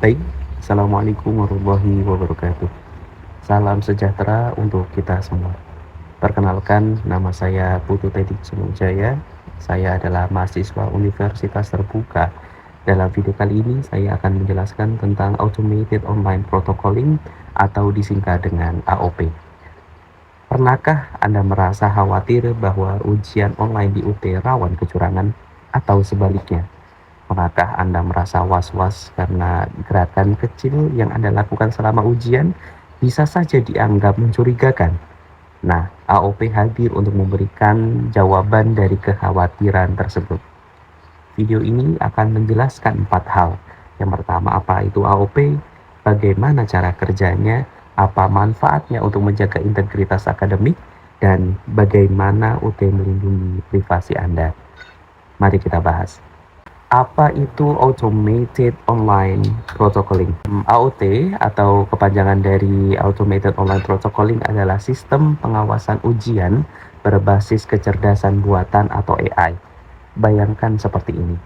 Baik, Assalamualaikum warahmatullahi wabarakatuh. Salam sejahtera untuk kita semua. Perkenalkan, nama saya Putu Teddy Sunujaya. Saya adalah mahasiswa Universitas Terbuka. Dalam video kali ini, saya akan menjelaskan tentang Automated Online Protocoling atau disingkat dengan AOP. Pernahkah Anda merasa khawatir bahwa ujian online di UT rawan kecurangan atau sebaliknya? Pernahkah Anda merasa was-was karena gerakan kecil yang Anda lakukan selama ujian bisa saja dianggap mencurigakan? Nah, AOP hadir untuk memberikan jawaban dari kekhawatiran tersebut. Video ini akan menjelaskan 4 hal. Yang pertama, apa itu AOP, bagaimana cara kerjanya, apa manfaatnya untuk menjaga integritas akademik, dan bagaimana UT melindungi privasi Anda. Mari kita bahas. Apa itu Automated Online Protocoling? AOT atau kepanjangan dari Automated Online Protocoling adalah sistem pengawasan ujian berbasis kecerdasan buatan atau AI. Bayangkan seperti ini.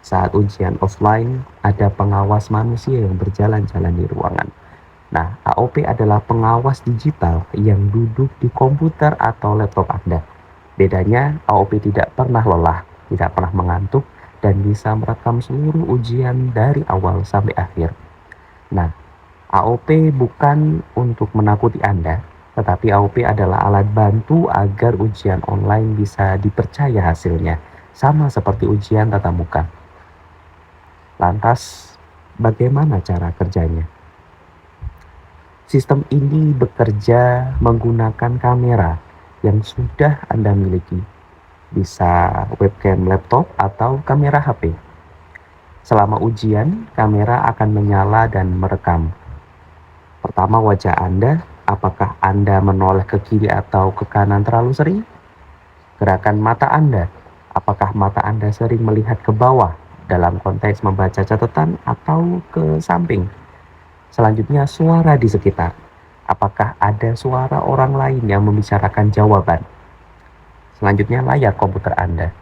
Saat ujian offline, ada pengawas manusia yang berjalan-jalan di ruangan. Nah, AOP adalah pengawas digital yang duduk di komputer atau laptop Anda. Bedanya, AOP tidak pernah lelah, tidak pernah mengantuk, dan bisa merekam seluruh ujian dari awal sampai akhir. Nah, AOP bukan untuk menakuti Anda, tetapi AOP adalah alat bantu agar ujian online bisa dipercaya hasilnya, sama seperti ujian tatap muka. Lantas, bagaimana cara kerjanya? Sistem ini bekerja menggunakan kamera yang sudah Anda miliki, bisa webcam laptop atau kamera HP. Selama ujian, kamera akan menyala dan merekam. Pertama, wajah Anda, apakah Anda menoleh ke kiri atau ke kanan terlalu sering? Gerakan mata Anda, apakah mata Anda sering melihat ke bawah dalam konteks membaca catatan atau ke samping? Selanjutnya, suara di sekitar. Apakah ada suara orang lain yang membicarakan jawaban? Selanjutnya, layar komputer Anda.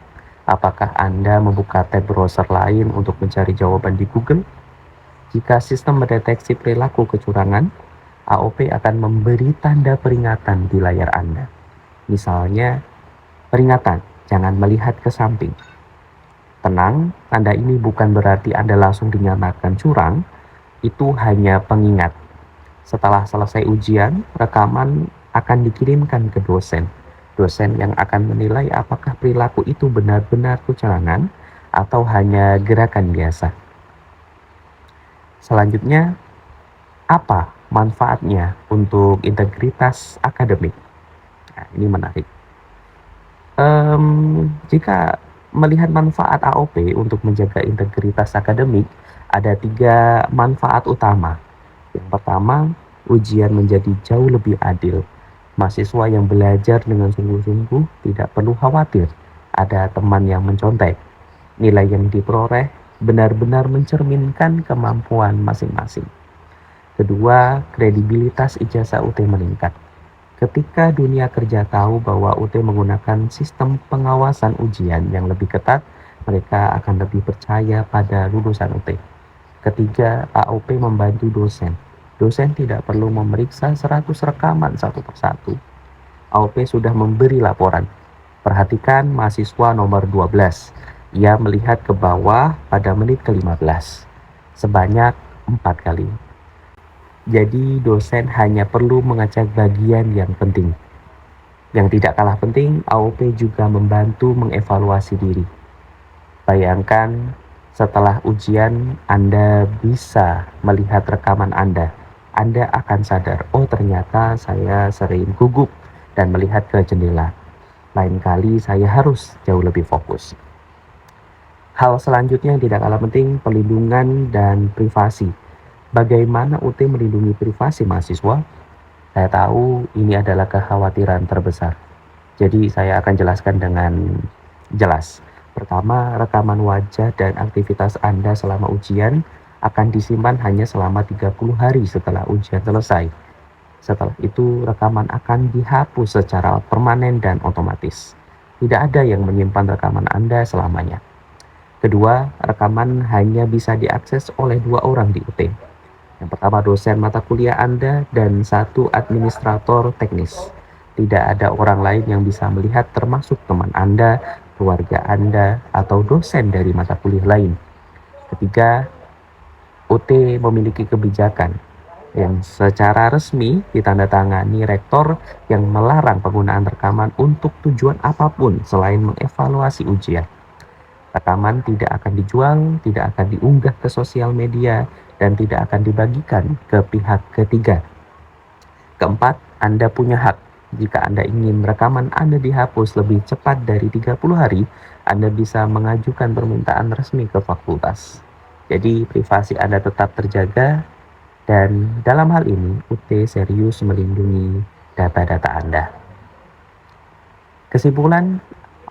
Apakah Anda membuka tab browser lain untuk mencari jawaban di Google? Jika sistem mendeteksi perilaku kecurangan, AOP akan memberi tanda peringatan di layar Anda. Misalnya, peringatan, jangan melihat ke samping. Tenang, tanda ini bukan berarti Anda langsung dinyatakan curang, itu hanya pengingat. Setelah selesai ujian, rekaman akan dikirimkan ke dosen. Dosen yang akan menilai apakah perilaku itu benar-benar kecurangan atau hanya gerakan biasa. Selanjutnya, apa manfaatnya untuk integritas akademik? Nah, ini menarik. Jika melihat manfaat AOP untuk menjaga integritas akademik, ada 3 manfaat utama. Yang pertama, ujian menjadi jauh lebih adil. Mahasiswa yang belajar dengan sungguh-sungguh tidak perlu khawatir ada teman yang mencontek. Nilai yang diperoleh benar-benar mencerminkan kemampuan masing-masing. Kedua, kredibilitas ijazah UT meningkat. Ketika dunia kerja tahu bahwa UT menggunakan sistem pengawasan ujian yang lebih ketat, mereka akan lebih percaya pada lulusan UT. Ketiga, AOP membantu dosen. Dosen tidak perlu memeriksa 100 rekaman satu persatu. AOP sudah memberi laporan. Perhatikan mahasiswa nomor 12. Ia melihat ke bawah pada menit ke-15. Sebanyak 4 kali. Jadi dosen hanya perlu mengecek bagian yang penting. Yang tidak kalah penting, AOP juga membantu mengevaluasi diri. Bayangkan setelah ujian Anda bisa melihat rekaman Anda. Anda akan sadar, oh ternyata saya sering gugup dan melihat ke jendela. Lain kali saya harus jauh lebih fokus. Hal selanjutnya yang tidak kalah penting, perlindungan dan privasi. Bagaimana UT melindungi privasi mahasiswa? Saya tahu ini adalah kekhawatiran terbesar. Jadi saya akan jelaskan dengan jelas. Pertama, rekaman wajah dan aktivitas Anda selama ujian akan disimpan hanya selama 30 hari setelah ujian selesai. Setelah itu, rekaman akan dihapus secara permanen dan otomatis. Tidak ada yang menyimpan rekaman Anda selamanya. Kedua, rekaman hanya bisa diakses oleh 2 orang di UT. Yang pertama dosen mata kuliah Anda dan 1 administrator teknis. Tidak ada orang lain yang bisa melihat termasuk teman Anda, keluarga Anda, atau dosen dari mata kuliah lain. Ketiga, UT memiliki kebijakan yang secara resmi ditandatangani rektor yang melarang penggunaan rekaman untuk tujuan apapun selain mengevaluasi ujian. Rekaman tidak akan dijual, tidak akan diunggah ke sosial media, dan tidak akan dibagikan ke pihak ketiga. Keempat, Anda punya hak. Jika Anda ingin rekaman Anda dihapus lebih cepat dari 30 hari, Anda bisa mengajukan permintaan resmi ke fakultas. Jadi privasi Anda tetap terjaga, dan dalam hal ini UT serius melindungi data-data Anda. Kesimpulan,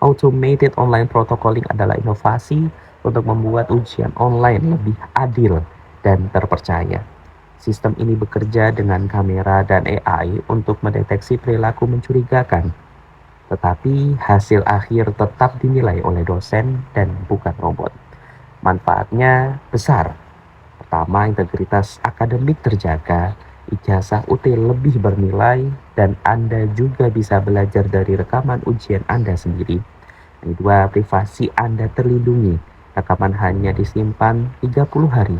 automated online protocoling adalah inovasi untuk membuat ujian online lebih adil dan terpercaya. Sistem ini bekerja dengan kamera dan AI untuk mendeteksi perilaku mencurigakan, tetapi hasil akhir tetap dinilai oleh dosen dan bukan robot. Manfaatnya besar. Pertama, integritas akademik terjaga, ijazah UT lebih bernilai, dan Anda juga bisa belajar dari rekaman ujian Anda sendiri. Yang kedua, privasi Anda terlindungi. Rekaman hanya disimpan 30 hari,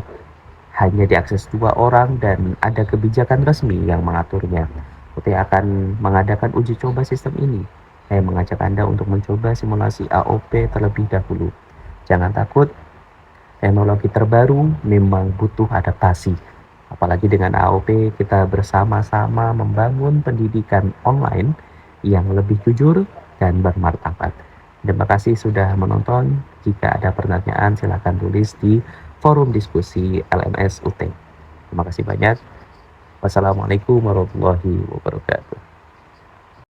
hanya diakses 2 orang, dan ada kebijakan resmi yang mengaturnya. UT akan mengadakan uji coba sistem ini. Saya mengajak Anda untuk mencoba simulasi AOP terlebih dahulu. Jangan takut, teknologi terbaru memang butuh adaptasi. Apalagi dengan AOP, kita bersama-sama membangun pendidikan online yang lebih jujur dan bermartabat. Terima kasih sudah menonton. Jika ada pertanyaan, silakan tulis di forum diskusi LMS UT. Terima kasih banyak. Wassalamualaikum warahmatullahi wabarakatuh.